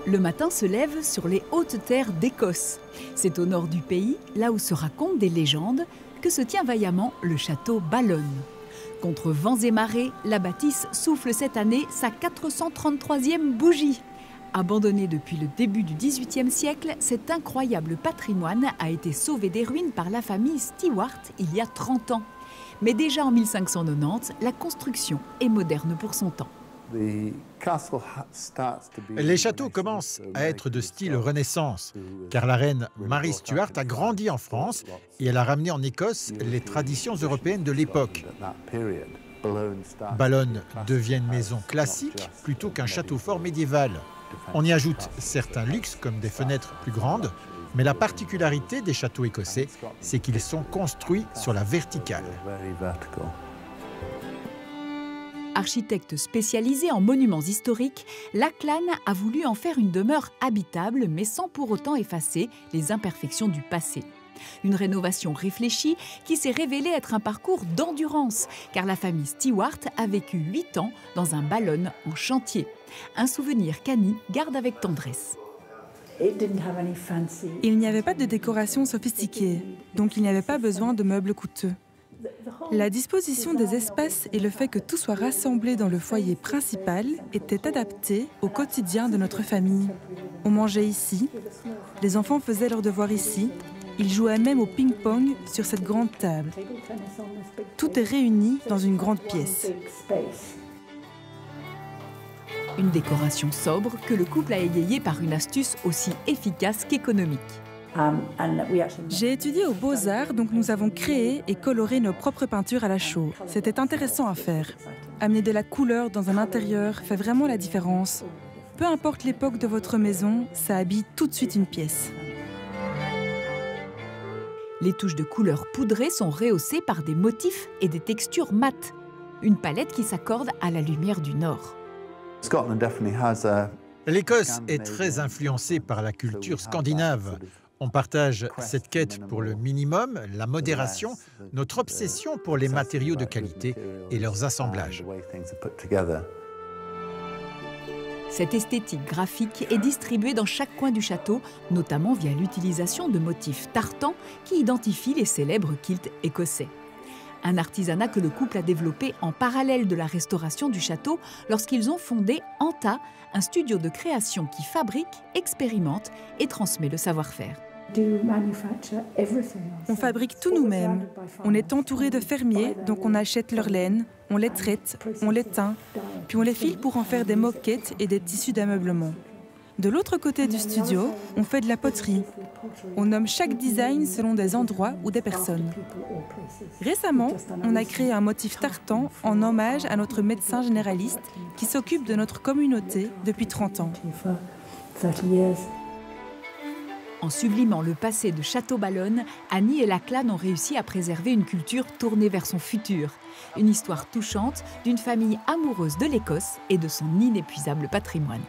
Le matin se lève sur les hautes terres d'Écosse. C'est au nord du pays, là où se racontent des légendes, que se tient vaillamment le château Balonne. Contre vents et marées, la bâtisse souffle cette année sa 433e bougie. Abandonné depuis le début du XVIIIe siècle, cet incroyable patrimoine a été sauvé des ruines par la famille Stewart il y a 30 ans. Mais déjà en 1590, la construction est moderne pour son temps. Les châteaux commencent à être de style Renaissance, car la reine Marie Stuart a grandi en France et elle a ramené en Écosse les traditions européennes de l'époque. Balonne devient une maison classique plutôt qu'un château fort médiéval. On y ajoute certains luxes comme des fenêtres plus grandes, mais la particularité des châteaux écossais, c'est qu'ils sont construits sur la verticale. Architecte spécialisé en monuments historiques, Lachlan a voulu en faire une demeure habitable, mais sans pour autant effacer les imperfections du passé. Une rénovation réfléchie qui s'est révélée être un parcours d'endurance, car la famille Stewart a vécu 8 ans dans un Balonne en chantier. Un souvenir qu'Annie garde avec tendresse. Il n'y avait pas de décoration sophistiquée, donc il n'y avait pas besoin de meubles coûteux. La disposition des espaces et le fait que tout soit rassemblé dans le foyer principal étaient adaptés au quotidien de notre famille. On mangeait ici, les enfants faisaient leurs devoirs ici, ils jouaient même au ping-pong sur cette grande table. Tout est réuni dans une grande pièce. Une décoration sobre que le couple a égayée par une astuce aussi efficace qu'économique. J'ai étudié aux Beaux-Arts, donc nous avons créé et coloré nos propres peintures à la chaux. C'était intéressant à faire. Amener de la couleur dans un intérieur fait vraiment la différence. Peu importe l'époque de votre maison, ça habille tout de suite une pièce. Les touches de couleurs poudrées sont rehaussées par des motifs et des textures mates. Une palette qui s'accorde à la lumière du Nord. L'Écosse est très influencée par la culture scandinave. On partage cette quête pour le minimum, la modération, notre obsession pour les matériaux de qualité et leurs assemblages. Cette esthétique graphique est distribuée dans chaque coin du château, notamment via l'utilisation de motifs tartans qui identifient les célèbres kilts écossais. Un artisanat que le couple a développé en parallèle de la restauration du château lorsqu'ils ont fondé Anta, un studio de création qui fabrique, expérimente et transmet le savoir-faire. On fabrique tout nous-mêmes. On est entouré de fermiers, donc on achète leur laine, on les traite, on les teint, puis on les file pour en faire des moquettes et des tissus d'ameublement. De l'autre côté du studio, on fait de la poterie. On nomme chaque design selon des endroits ou des personnes. Récemment, on a créé un motif tartan en hommage à notre médecin généraliste qui s'occupe de notre communauté depuis 30 ans. En sublimant le passé de Château Balonne, Annie et Lachlan ont réussi à préserver une culture tournée vers son futur. Une histoire touchante d'une famille amoureuse de l'Écosse et de son inépuisable patrimoine.